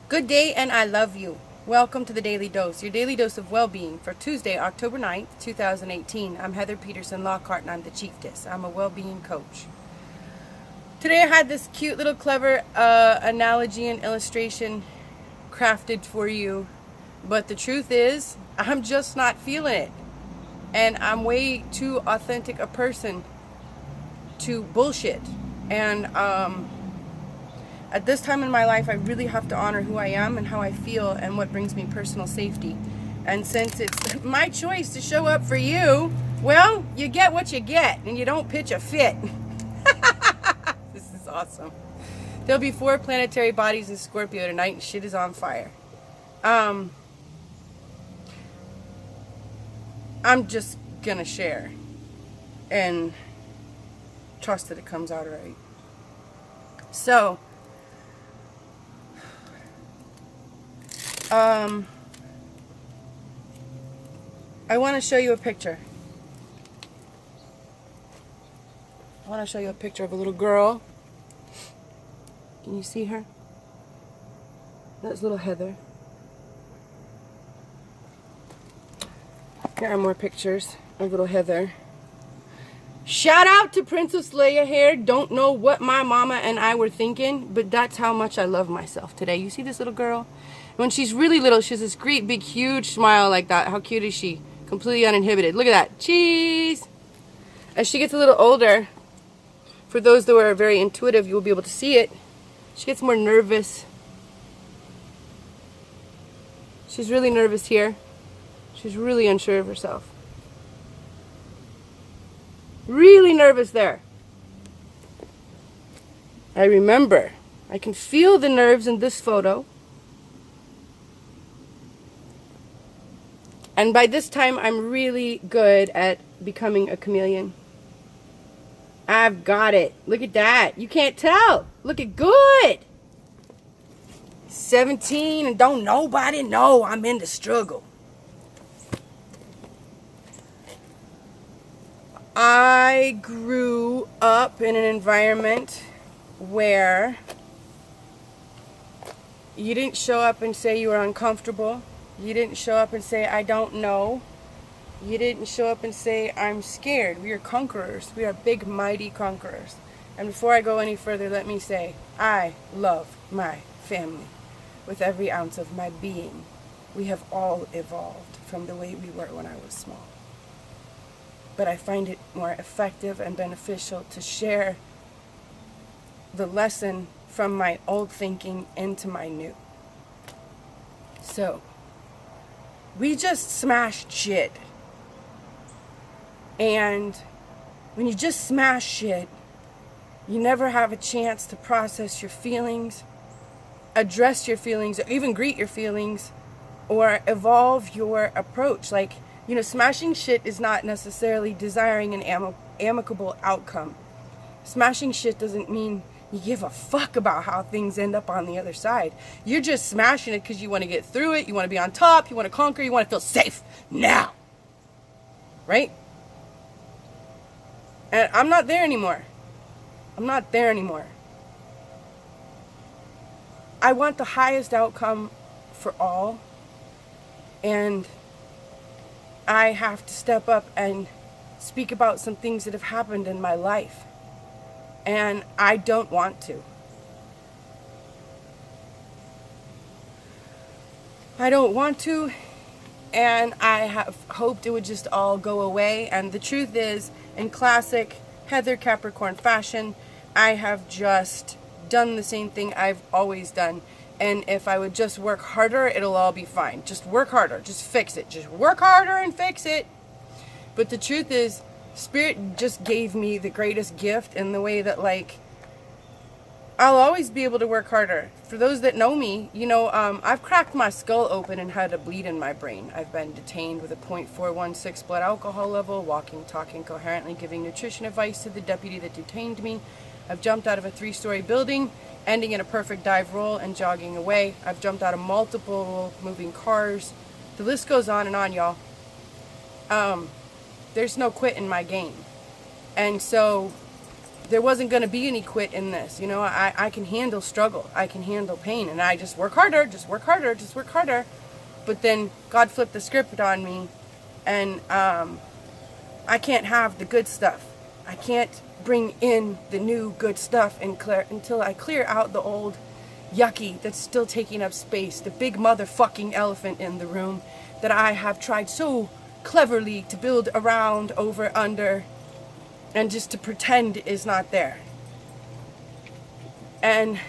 Good day and I love you. Welcome to the Daily Dose, your daily dose of well-being for Tuesday, October 9th, 2018. I'm Heather Peterson, Lockhart, and I'm the Chieftess. I'm a well-being coach. Today I had this cute little clever analogy and illustration crafted for you, but the truth is, I'm just not feeling it. And I'm way too authentic a person to bullshit. And at this time in my life, I really have to honor who I am and how I feel and what brings me personal safety. And since it's my choice to show up for you, well, you get what you get and you don't pitch a fit. This is awesome. There'll be 4 planetary bodies in Scorpio tonight and shit is on fire. I'm just gonna share and trust that it comes out right. So, I want to show you a picture. I want to show you a picture of a little girl. Can you see her? That's little Heather. Here are more pictures of little Heather. Shout out to Princess Leia here. Don't know what my mama and I were thinking, but that's how much I love myself today. You see this little girl? When she's really little, she has this great, big, huge smile like that. How cute is she? Completely uninhibited. Look at that. Cheese! As she gets a little older, for those that are very intuitive, you will be able to see it. She gets more nervous. She's really nervous here. She's really unsure of herself. Really nervous there. I remember. I can feel the nerves in this photo. And by this time, I'm really good at becoming a chameleon. I've got it. Look at that. You can't tell. Look at good. 17 and don't nobody know I'm in the struggle. I grew up in an environment where you didn't show up and say you were uncomfortable. You didn't show up and say, I don't know. You didn't show up and say, I'm scared. We are conquerors. We are big, mighty conquerors. And before I go any further, let me say, I love my family with every ounce of my being. We have all evolved from the way we were when I was small. But I find it more effective and beneficial to share the lesson from my old thinking into my new. So, we just smashed shit. And when you just smash shit, you never have a chance to process your feelings, address your feelings, or even greet your feelings, or evolve your approach. Like, smashing shit is not necessarily desiring an amicable outcome. Smashing shit doesn't mean you give a fuck about how things end up on the other side. You're just smashing it because you want to get through it, you want to be on top, you want to conquer, you want to feel safe now. Right? And I'm not there anymore. I'm not there anymore. I want the highest outcome for all. And I have to step up and speak about some things that have happened in my life. And I don't want to. I don't want to, and I have hoped it would just all go away. And the truth is, in classic Heather Capricorn fashion, I have just done the same thing I've always done. And if I would just work harder, it'll all be fine. Just work harder. Just fix it. Just work harder and fix it. But the truth is, Spirit just gave me the greatest gift in the way that, I'll always be able to work harder. For those that know me, I've cracked my skull open and had a bleed in my brain. I've been detained with a .416 blood alcohol level, walking, talking coherently, giving nutrition advice to the deputy that detained me. I've jumped out of a 3-story building, ending in a perfect dive roll and jogging away. I've jumped out of multiple moving cars. The list goes on and on, y'all. There's no quit in my game. And so there wasn't going to be any quit in this. You know, I can handle struggle. I can handle pain. And I just work harder, just work harder, just work harder. But then God flipped the script on me. And I can't have the good stuff. I can't bring in the new good stuff until I clear out the old yucky that's still taking up space. The big motherfucking elephant in the room that I have tried so cleverly to build around, over, under, and just to pretend is not there. And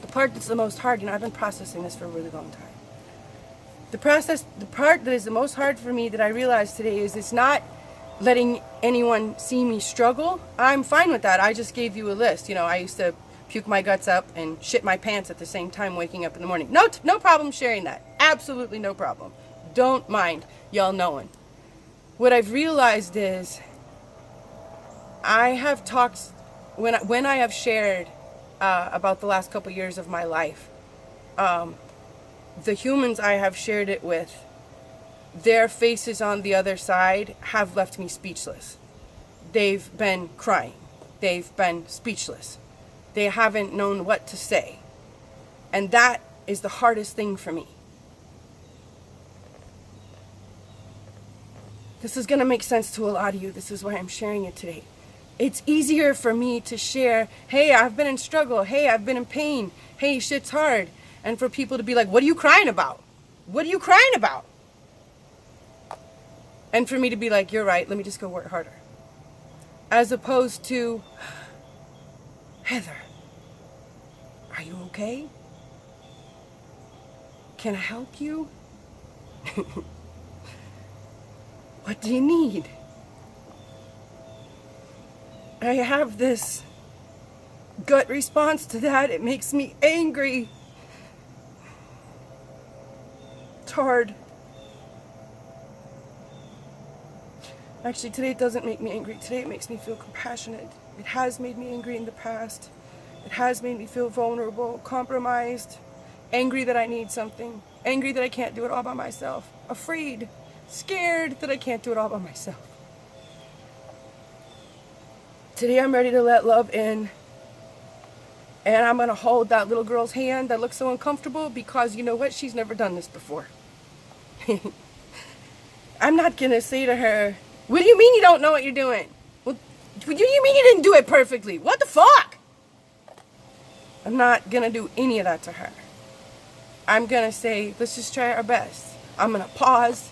the part that's the most hard, you know, I've been processing this for a really long time. The part that is the most hard for me that I realized today is it's not letting anyone see me struggle. I'm fine with that. I just gave you a list. You know, I used to puke my guts up and shit my pants at the same time waking up in the morning. No problem sharing that. Absolutely no problem. Don't mind y'all knowing. What I've realized is I have talked, when I have shared about the last couple years of my life, the humans I have shared it with, their faces on the other side have left me speechless. They've been crying. They've been speechless. They haven't known what to say. And that is the hardest thing for me. This is going to make sense to a lot of you. This is why I'm sharing it today. It's easier for me to share, hey, I've been in struggle. Hey, I've been in pain. Hey, shit's hard. And for people to be like, what are you crying about? What are you crying about? And for me to be like, you're right, let me just go work harder. As opposed to, Heather, are you okay? Can I help you? What do you need? I have this gut response to that. It makes me angry. It's hard. Actually, today it doesn't make me angry. Today it makes me feel compassionate. It has made me angry in the past. It has made me feel vulnerable, compromised, angry that I need something, angry that I can't do it all by myself, afraid, scared that I can't do it all by myself. Today I'm ready to let love in, and I'm going to hold that little girl's hand that looks so uncomfortable because you know what? She's never done this before. I'm not going to say to her, what do you mean you don't know what you're doing? Well, what do you mean you didn't do it perfectly? What the fuck? I'm not going to do any of that to her. I'm going to say, let's just try our best. I'm going to pause.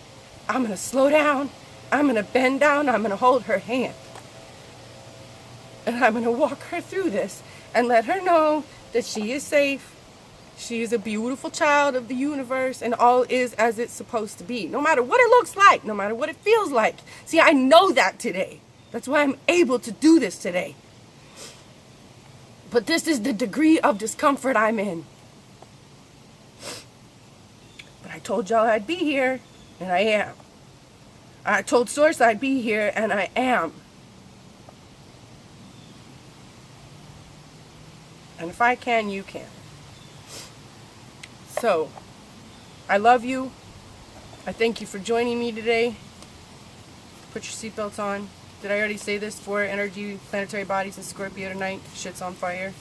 I'm going to slow down. I'm going to bend down. I'm going to hold her hand. And I'm going to walk her through this and let her know that she is safe. She is a beautiful child of the universe, and all is as it's supposed to be. No matter what it looks like, no matter what it feels like. See, I know that today. That's why I'm able to do this today. But this is the degree of discomfort I'm in. But I told y'all I'd be here, and I am. I told Source I'd be here, and I am. And if I can, you can. So, I love you. I thank you for joining me today. Put your seatbelts on. Did I already say this? 4 energy planetary bodies in Scorpio tonight. Shit's on fire.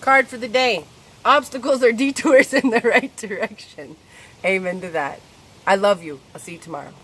Card for the day. Obstacles are detours in the right direction. Amen to that. I love you. I'll see you tomorrow.